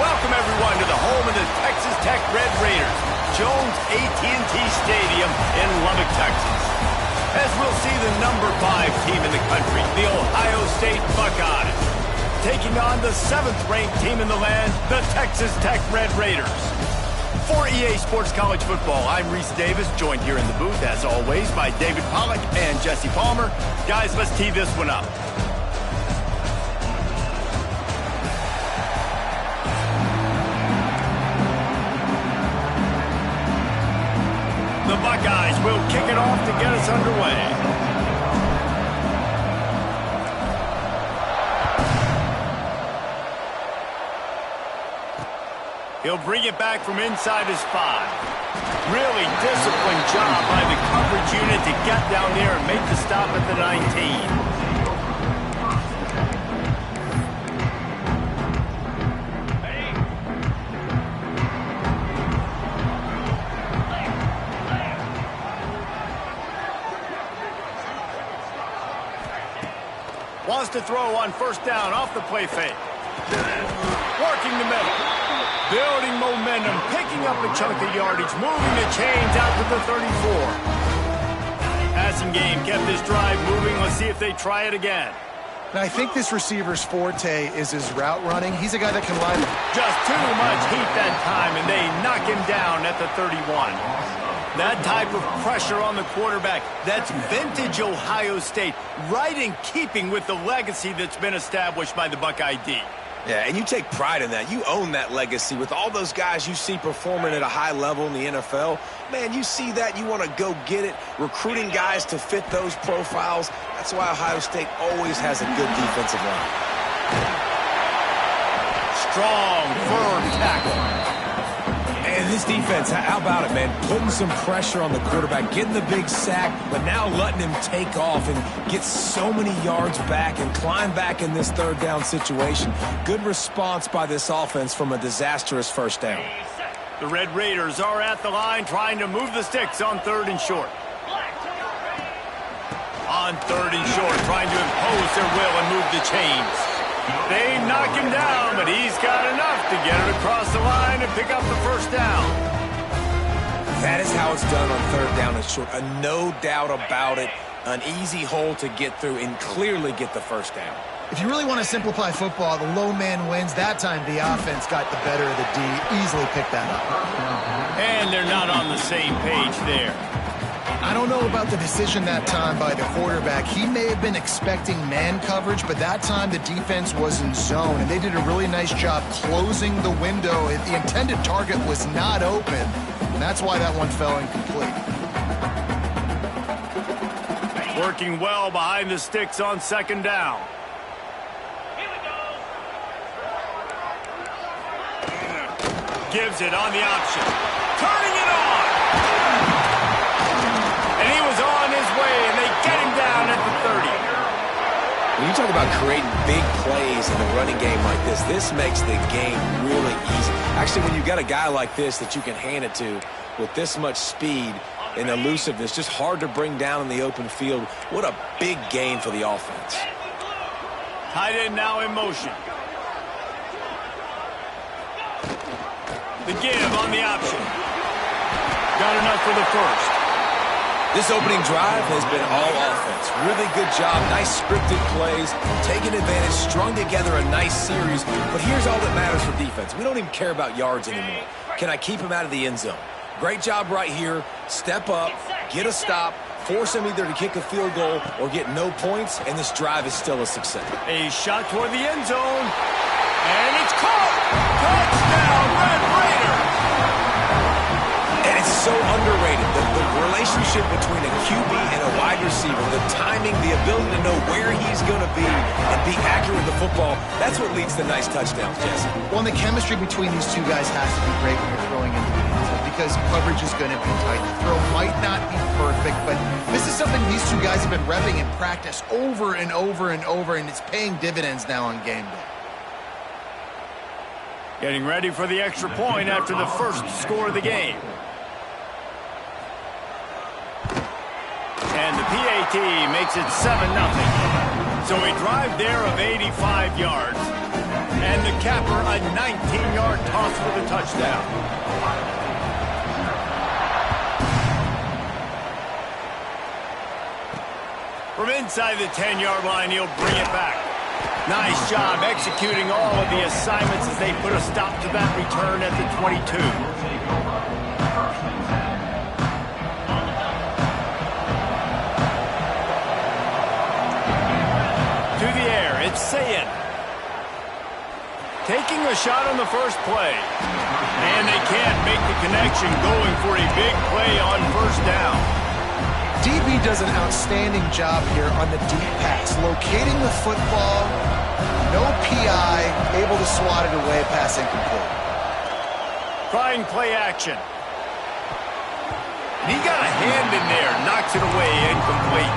Welcome, everyone, to the home of the Texas Tech Red Raiders, Jones AT&T Stadium in Lubbock, Texas. As we'll see the number 5 team in the country, the Ohio State Buckeyes, taking on the 7th-ranked team in the land, the Texas Tech Red Raiders. For EA Sports College Football, I'm Reese Davis, joined here in the booth, as always, by David Pollack and Jesse Palmer. Guys, let's tee this one up. The Buckeyes will kick it off to get us underway. He'll bring it back from inside his 5. Really disciplined job by the coverage unit to get down there and make the stop at the 19. Wants to throw on first down off the play fake. Working the middle. Building momentum, picking up a chunk of yardage, moving the chains out to the 34. Passing game kept this drive moving. Let's see if they try it again. And I think this receiver's forte is his route running. He's a guy that can line up. Just too much heat that time, and they knock him down at the 31. That type of pressure on the quarterback, that's vintage Ohio State, right in keeping with the legacy that's been established by the Buckeye D. Yeah, and you take pride in that. You own that legacy with all those guys you see performing at a high level in the NFL. Man, you see that, you want to go get it, recruiting guys to fit those profiles. That's why Ohio State always has a good defensive line. Strong, firm tackle. And this defense, how about it, man? Putting some pressure on the quarterback, getting the big sack, but now letting him take off and get so many yards back and climb back in this third down situation. Good response by this offense from a disastrous first down. The Red Raiders are at the line trying to move the sticks on 3rd and short. On 3rd and short, trying to impose their will and move the chains. They knock him down, but he's got enough to get it across the line and pick up the first down. That is how it's done on 3rd down and short. No doubt about it. An easy hole to get through and clearly get the first down. If you really want to simplify football, the low man wins. That time the offense got the better of the D. Easily picked that up. And they're not on the same page there. I don't know about the decision that time by the quarterback. He may have been expecting man coverage, but that time the defense was in zone, and they did a really nice job closing the window. The intended target was not open, and that's why that one fell incomplete. Working well behind the sticks on 2nd down. Gives it on the option. Turning it on! And he was on his way, and they get him down at the 30. When you talk about creating big plays in a running game like this makes the game really easy. Actually, when you've got a guy like this that you can hand it to with this much speed and elusiveness, just hard to bring down in the open field, what a big gain for the offense. Tight end now in motion. The give on the option. Got enough for the first. This opening drive has been all offense. Really good job. Nice scripted plays. Taking advantage. Strung together a nice series. But here's all that matters for defense. We don't even care about yards anymore. Can I keep him out of the end zone? Great job right here. Step up. Get a stop. Force him either to kick a field goal or get no points. And this drive is still a success. A shot toward the end zone. And it's caught. Touchdown, Red Raiders. And it's so underrated. The relationship between a QB and a wide receiver, the timing, the ability to know where he's going to be and be accurate with the football, that's what leads to nice touchdowns, Jesse. Well, and the chemistry between these two guys has to be great when you're throwing into the end zone because coverage is going to be tight. The throw might not be perfect, but this is something these two guys have been repping in practice over and over and over, and it's paying dividends now on game day. Getting ready for the extra point after the first score of the game. And the PAT makes it 7-0. So a drive there of 85 yards. And the capper, a 19-yard toss for the touchdown. From inside the 10-yard line, he'll bring it back. Nice job executing all of the assignments as they put a stop to that return at the 22. To the air, it's Sayin. Taking a shot on the first play. And they can't make the connection, going for a big play on first down. DB does an outstanding job here on the deep pass, locating the football, no PI, able to swat it away, pass incomplete. Trying play action. And he got a hand in there, knocks it away, incomplete.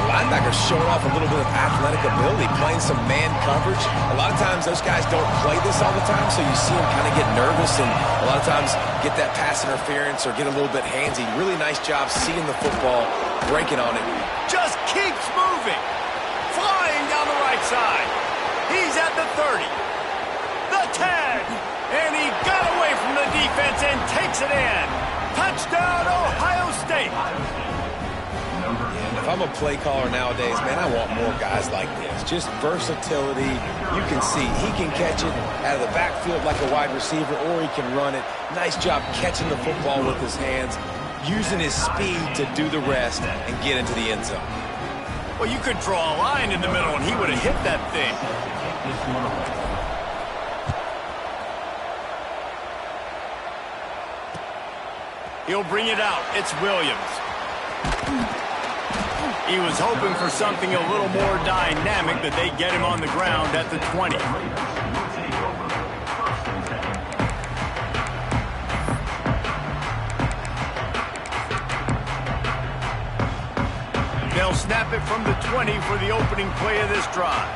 The linebacker's showing off a little bit of athletic ability, playing some man coverage. A lot of times those guys don't play this all the time, so you see them kind of get nervous and a lot of times get that pass interference or get a little bit handsy. Really nice job seeing the football, breaking on it. Just keeps moving. Flying down the right side. He's at the 30. The 10. And he got away from the defense and takes it in. Touchdown, Ohio State. If I'm a play caller nowadays, man, I want more guys like this. Just versatility. You can see he can catch it out of the backfield like a wide receiver, or he can run it. Nice job catching the football with his hands, using his speed to do the rest and get into the end zone. Well, you could draw a line in the middle, and he would have hit that thing. He'll bring it out. It's Williams. He was hoping for something a little more dynamic, but they get him on the ground at the 20. They'll snap it from the 20 for the opening play of this drive.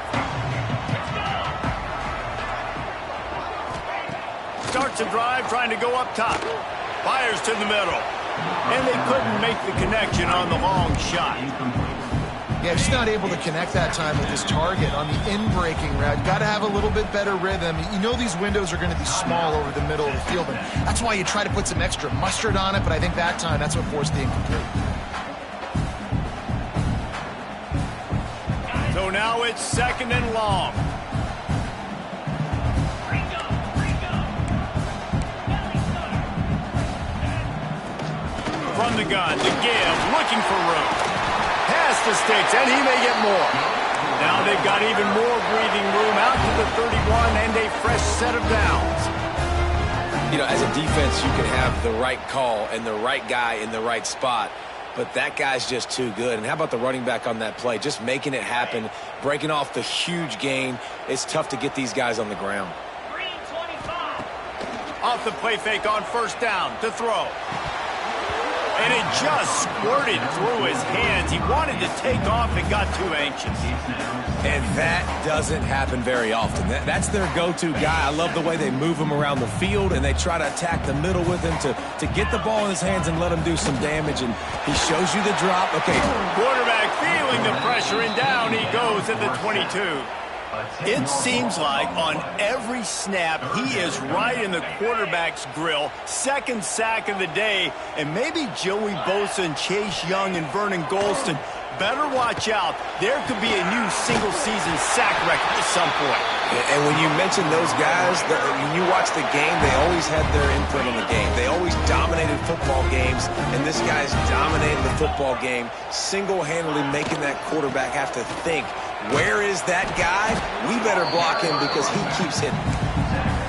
Starts a drive trying to go up top. Fires to the middle. And they couldn't make the connection on the long shot. Yeah, just not able to connect that time with his target on the in-breaking route. You got to have a little bit better rhythm. You know these windows are going to be small over the middle of the field, and that's why you try to put some extra mustard on it, but I think that time that's what forced the incomplete. So now it's second and long. From the gun, to give, looking for room. Pass the sticks, and he may get more. Now they've got even more breathing room out to the 31 and a fresh set of downs. You know, as a defense, you can have the right call and the right guy in the right spot, but that guy's just too good. And how about the running back on that play? Just making it happen, breaking off the huge gain. It's tough to get these guys on the ground. Off the play fake on first down to throw. And it just squirted through his hands. He wanted to take off and got too anxious. And that doesn't happen very often. That's their go-to guy. I love the way they move him around the field, and they try to attack the middle with him to get the ball in his hands and let him do some damage. And he shows you the drop. Okay. Quarterback feeling the pressure, and down he goes at the 22. It seems like on every snap, he is right in the quarterback's grill. Second sack of the day, and maybe Joey Bosa and Chase Young and Vernon Golston better watch out. There could be a new single-season sack record at some point. And when you mention those guys, when you watch the game, they always had their input on the game. They always dominated football games, and this guy's dominating the football game, single-handedly making that quarterback have to think, where is that guy? We better block him because he keeps hitting.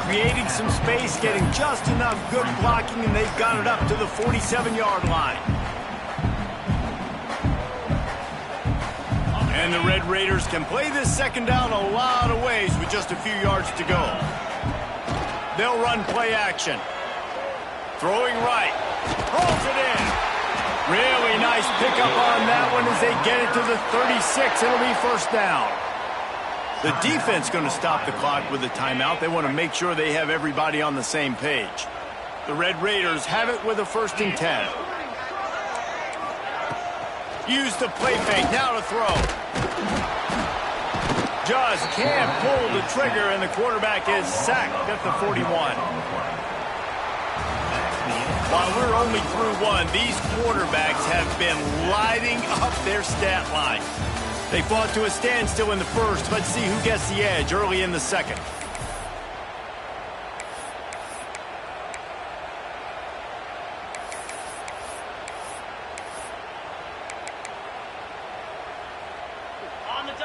Creating some space, getting just enough good blocking, and they've got it up to the 47-yard line. And the Red Raiders can play this second down a lot of ways with just a few yards to go. They'll run play action. Throwing right. Rolls it in. Really nice pickup on that one as they get it to the 36. It'll be first down. The defense going to stop the clock with a timeout. They want to make sure they have everybody on the same page. The Red Raiders have it with a 1st and 10. Use the play fake, now to throw. just can't pull the trigger, and the quarterback is sacked at the 41. While we're only through one, these quarterbacks have been lighting up their stat line. They fought to a standstill in the first. Let's see who gets the edge early in the second.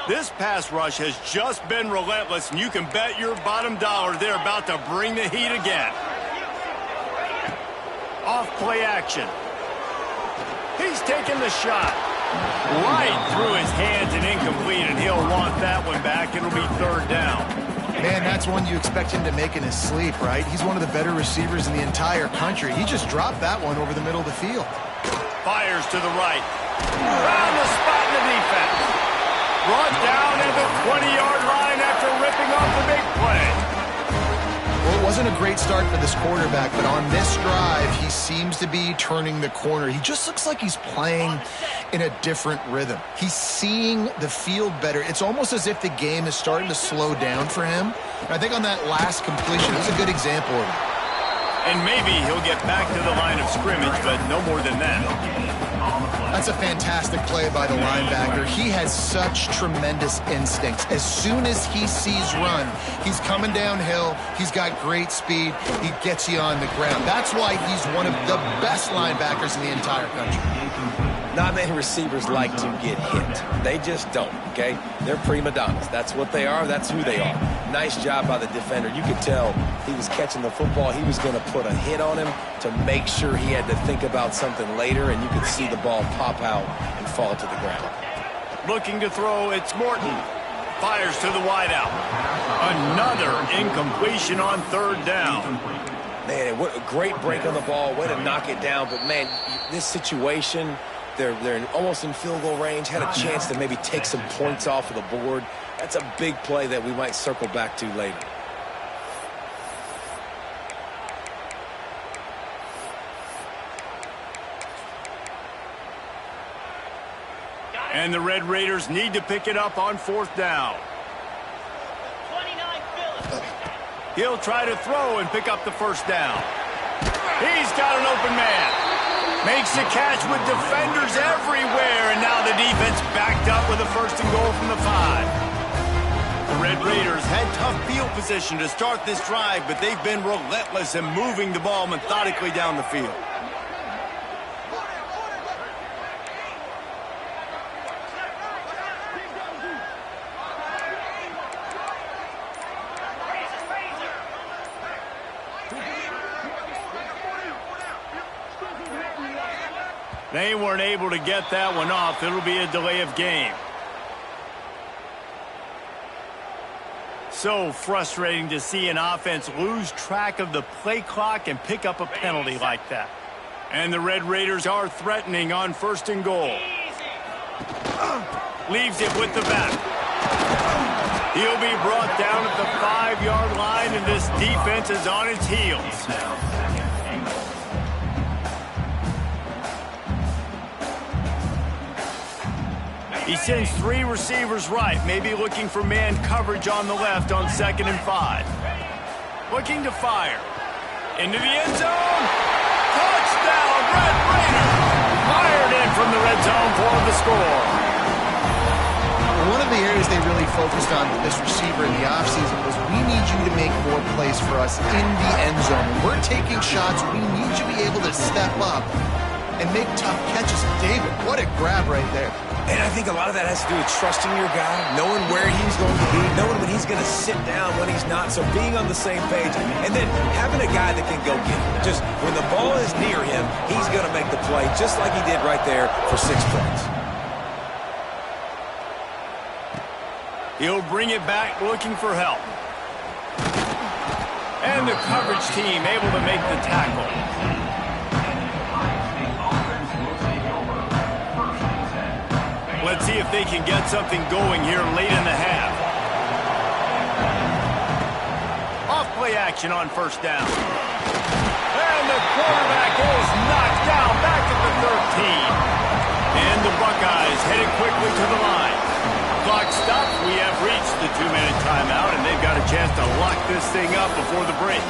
This pass rush has just been relentless, and you can bet your bottom dollar they're about to bring the heat again. Off play action. He's taking the shot. Right through his hands and incomplete, and he'll want that one back. It'll be third down. Man, that's one you expect him to make in his sleep, right? He's one of the better receivers in the entire country. He just dropped that one over the middle of the field. Fires to the right. Found the spot in the defense. Brought down at the 20-yard line after ripping off the big play. Well, it wasn't a great start for this quarterback, but on this drive, he seems to be turning the corner. He just looks like he's playing in a different rhythm. He's seeing the field better. It's almost as if the game is starting to slow down for him. And I think on that last completion, it was a good example of it. And maybe he'll get back to the line of scrimmage, but no more than that. That's a fantastic play by the linebacker. He has such tremendous instincts. As soon as he sees run, he's coming downhill. He's got great speed. He gets you on the ground. That's why he's one of the best linebackers in the entire country. Not many receivers like to get hit. They just don't, okay? They're prima donnas. That's what they are. That's who they are. Nice job by the defender. You could tell he was catching the football. He was going to put a hit on him to make sure he had to think about something later, and you could see the ball pop out and fall to the ground. Looking to throw, it's Morton. Fires to the wideout. Another incompletion on third down. Man, what a great break on the ball. Way to knock it down. But, man, this situation, they're almost in field goal range, had a chance to maybe take some points off of the board. That's a big play that we might circle back to later. And the Red Raiders need to pick it up on fourth down. He'll try to throw and pick up the first down. He's got an open man. Makes the catch with defenders everywhere, and now the defense backed up with a first and goal from the 5. The Red Raiders had tough field position to start this drive, but they've been relentless in moving the ball methodically down the field. They weren't able to get that one off. It'll be a delay of game. So frustrating to see an offense lose track of the play clock and pick up a penalty like that. And the Red Raiders are threatening on first and goal. Leaves it with the back. He'll be brought down at the 5-yard line, and this defense is on its heels. He sends 3 receivers right, maybe looking for man coverage on the left on 2nd and 5. Looking to fire. Into the end zone. Touchdown, Red Raiders! Fired in from the red zone for the score. One of the areas they really focused on with this receiver in the offseason was we need you to make more plays for us in the end zone. When we're taking shots, we need you to be able to step up and make tough catches. David, what a grab right there. And I think a lot of that has to do with trusting your guy, knowing where he's going to be, knowing when he's going to sit down, when he's not, so being on the same page, and then having a guy that can go get it. Just when the ball is near him, he's going to make the play, just like he did right there for 6 points. He'll bring it back looking for help. And the coverage team able to make the tackle. Let's see if they can get something going here late in the half. Off play action on first down. And the quarterback is knocked down back at the 13. And the Buckeyes headed quickly to the line. clock stops. We have reached the 2-minute timeout, and they've got a chance to lock this thing up before the break.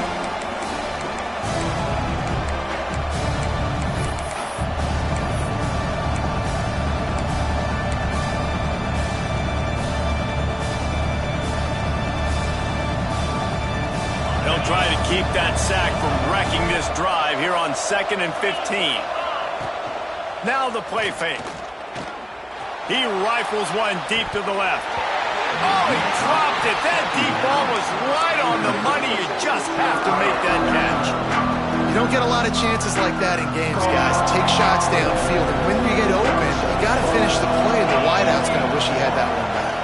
They'll try to keep that sack from wrecking this drive here on 2nd and 15. Now the play fake. He rifles one deep to the left. Oh, he dropped it. That deep ball was right on the money. You just have to make that catch. You don't get a lot of chances like that in games, guys. Take shots downfield, and when you get open, you got to finish the play. The wideout's going to wish he had that one back.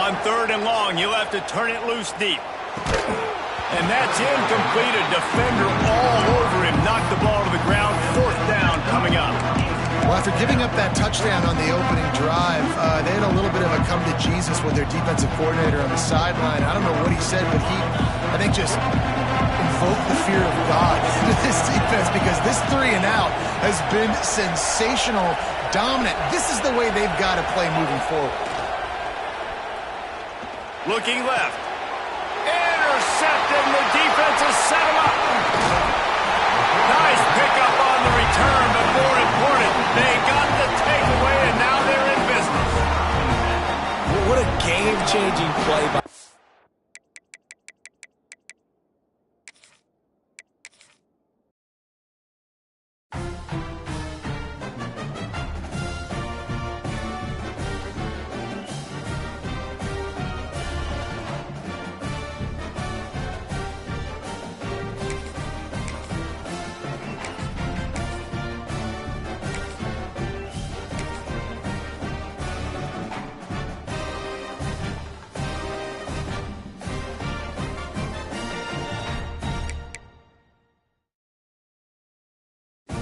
On 3rd and long, you'll have to turn it loose deep. And that's incomplete. A defender all over him. Knocked the ball to the ground. 4th down coming up. Well, after giving up that touchdown on the opening drive, they had a little bit of a come-to-Jesus with their defensive coordinator on the sideline. I don't know what he said, but he, I think, just invoked the fear of God into this defense because this 3-and-out has been sensational, dominant. This is the way they've got to play moving forward. Looking left.